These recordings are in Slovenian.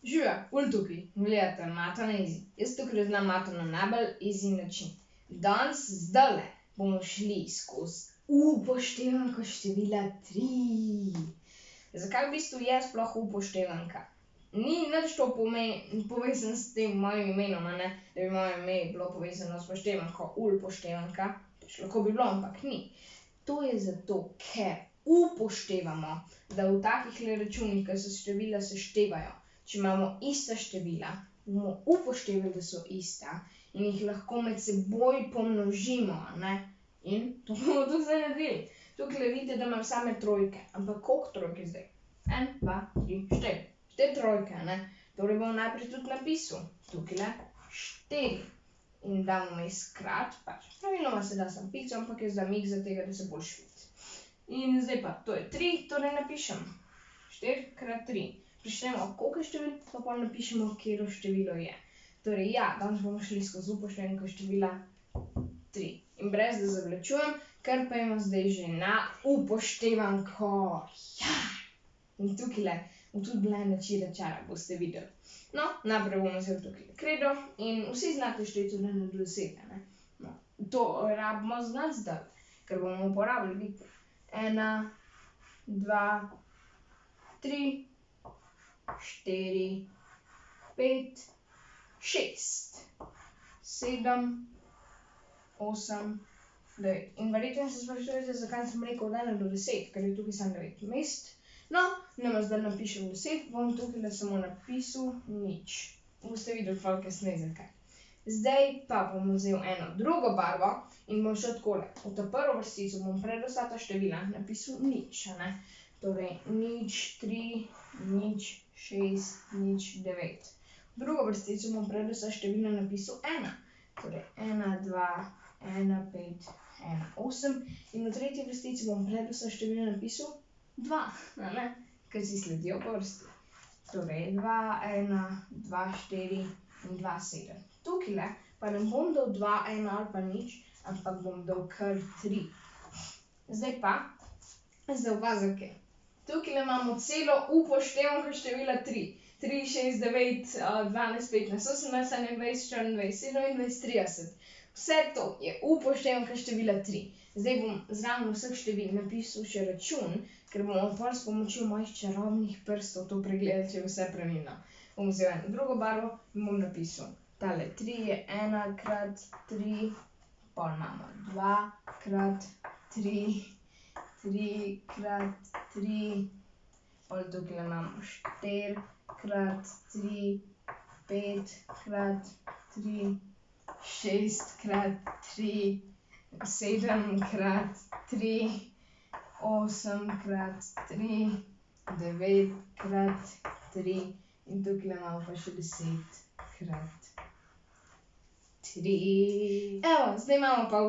Živijo, tukaj, gledate, Mato na easy. Jaz tukaj znam Mato na najbolj easy način. Danes, zdajle, bomo šli skozi upoštevanko števila 3. Zakaj v bistvu je sploh upoštevanka? Ni nič to povezano s tem mojim imenom, da bi moje ime bilo povezano s poštevanko, upoštevanka. Lahko bi bilo, ampak ni. To je zato, ker upoštevamo, da v takih računih, ko se števila seštevajo, če imamo ista števila, bomo upoštevali, da so ista in jih lahko med seboj pomnožimo, In to bomo tudi zdaj naredili. Tukaj vidite, da imam same trojke, ampak koliko trojk je zdaj? 1, 2, 3, 4. 4 trojke, Torej bom najprej tudi napisal. Tukajle 4. In dam vmes krat, praviloma se da samo pico, ampak jaz dam x za tega, da se bolj vidi. In zdaj pa, to je 3, torej napišem 4 krat 3. Prištejemo, koliko je števil, pa pol napišemo, katero število je. Torej, danes bomo šli skozi upoštevanko števila 3. In brez da zavlačujem, kar pa imamo zdaj že na upoštevanko. In tukajle bom tudi bila načira čara, boste videli. No, najprej bomo vzeli tukaj kredo in vsi znate šteti od 1 do 10, No, to rabimo znati zdaj, ker bomo uporabili, vidite. 1, 2, 3, 4, 5, 6, 7, 8, 9. In verjetno se sprašujete, zakaj sem rekel od 1 do 10, ker je tukaj samo 9 mest. No, nama zdaj napišem 10, bom tukaj samo napisal nič. Boste videli pol kasneje zakaj. Zdaj pa bom vzel eno drugo barvo in bom šel takole. V ta prvo vrstico bom pred vsa ta števila napisal nič, Torej, nič, 3, nič, 6, nič, 9. V drugo vrstico bom pred vsa števila napisal 1. Torej, 1, 2, 1, 5, 1, 8. In v tretji vrstici bom pred vsa števila napisal 2, ker si sledijo po vrsti. Torej, 2, 1, 2, 4 in 2, 7. Tukajle pa ne bom dal 2, 1 ali pa nič, ampak bom dal kar 3. Zdaj pa, opazite. Tukajle imamo celo upoštevanko števila 3. 3, 6, 9, 12, 15, 18, 21, 24, 27, 30. Vse to je upoštevanka števila 3. Zdaj bom zraven vseh števil napisal še račun, ker bomo pol s pomočjo mojih čarobnih prstov to pregledali, če je vse pravilno. Bom vzel eno drugo barvo in bom napisal. Tale 3 je 1 krat 3, pol imamo 2 krat 3, 3 krat 3, pol tukaj imamo 4 krat 3, 5 krat 3, 6 krat 3, 7 krat 3, 8 krat 3, 9 krat 3 in tukaj imamo pa še 10 krat 3. Evo, zdaj imamo pa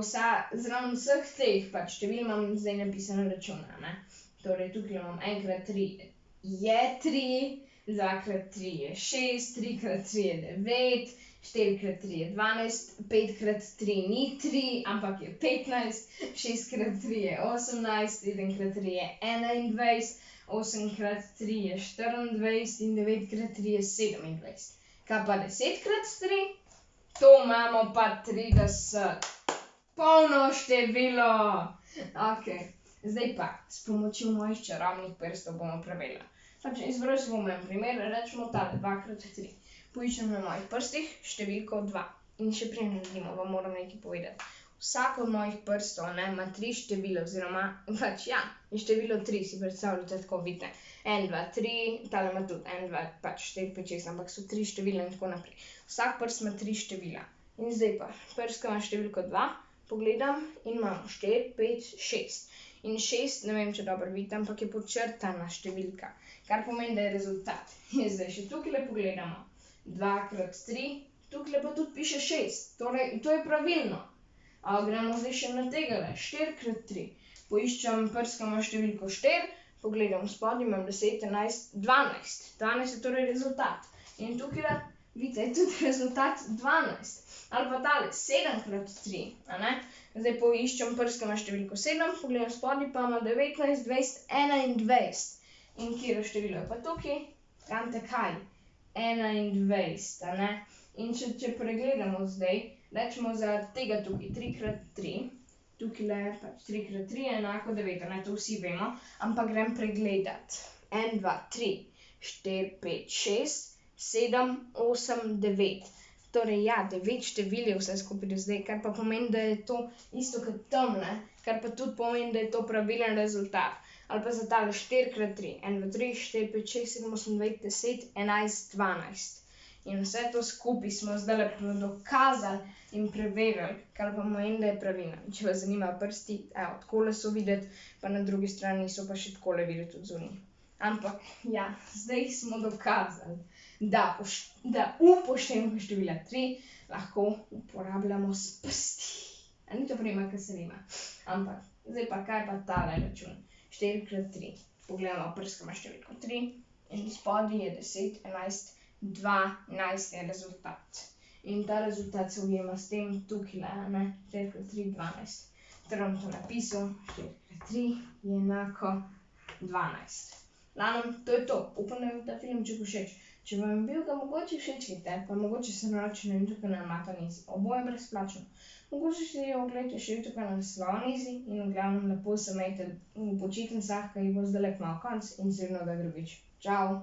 zraven vseh teh števil imam zdaj napisano računa, Torej, tukaj imam 1 krat 3 je 3, 2 krat 3 je 6, 3 krat 3 je 9, 4 krat 3 je 12, 5 krat 3 ni 3, ampak je 15, 6 krat 3 je 18, 7 krat 3 je 21, 8 krat 3 je 24 in 9 krat 3 je 27. Kaj pa 10 krat 3? To imamo pa 30. Polno število. Okej, zdaj pa s pomočjo mojih čarobnih prstov bomo preverili. Izbrali bomo en primer, rečemo tale 2 krat 3. Poiščem na mojih prstih številko 2. In še preden naredimo, vam moram nekaj povedati. Vsak od mojih prstov ima 3 števila oziroma, in število 3 si predstavljate tako, vidite. 1, 2, 3, tale ima tudi 1, 2, 4, 5, 6, ampak so 3 števila in tako naprej. Vsak prst ima 3 števila. In zdaj pa, prst, ki ima številko 2, pogledam in imamo 4, 5, 6. In 6, ne vem, če dobro vidite, ampak je podčrtana številka, kar pomeni, da je rezultat. In zdaj še tukajle pogledamo. 2 krat 3, tukajle pa tudi piše 6, torej to je pravilno. Gremo zdaj še na tegale, 4 krat 3. Poiščem prst, ki ima številko 4, pogledam spodaj, imam 10, 11, 12. 12 je torej rezultat. In tukajle, vidite, je tudi rezultat 12. Ali pa tale, 7 krat 3, Zdaj poiščem prst, ki ima številko 7, pogledam spodaj, pa ima 19, 20, 21. In katero število je pa tukaj? Kante kaj? 21, a ne. In če pregledamo zdaj, recimo za tega tukaj 3x3, tukajle pač 3x3 je enako 9, a ne, to vsi vemo, ampak grem pregledat. 1, 2, 3, 4, 5, 6, 7, 8, 9. Torej ja, 9 števil je vse skupaj do zdaj, kar pa pomeni, da je to isto kot tamle, kar pa tudi pomeni, da je to pravilen rezultat. Ali pa za tale 4x3, 1, 2, 3, 4, 5, 6, 7, 8, 9, 10, 11, 12. In vse to skupaj smo zdajle dokazali in preverili, kar pa pomeni, da je pravilno. Če vas zanimajo prsti, evo, takole so videti, pa na drugi strani so pa še takole videti od zunaj. Ampak, ja, zdaj smo dokazali, da upoštevnega števila 3 lahko uporabljamo s prsti. A ni to primer, ki se nima. Ampak, zdaj pa kaj pa tale račun? 4x3. Pogledamo, prst ima številko 3 in spodaj je 10, 11, 12 je rezultat. In ta rezultat se ujema s tem tukajle, a ne, 4x3, 12. Torej bom to napisal, 4x3 je enako 12. Glavnem, to je to. Upam, da vam ta filmček všeč. Če vam je bil ga mogoče všečkajte, pa mogoče se naročite na YouTube kanal Matanizi. Oboje brezplačno. Mogoče si oglejte še YouTube kanal Slonizi in v glavnem lepo se imejte v počitnicah, ki jih bo zdajle kmalu konec in srečno, da drugič. Čau!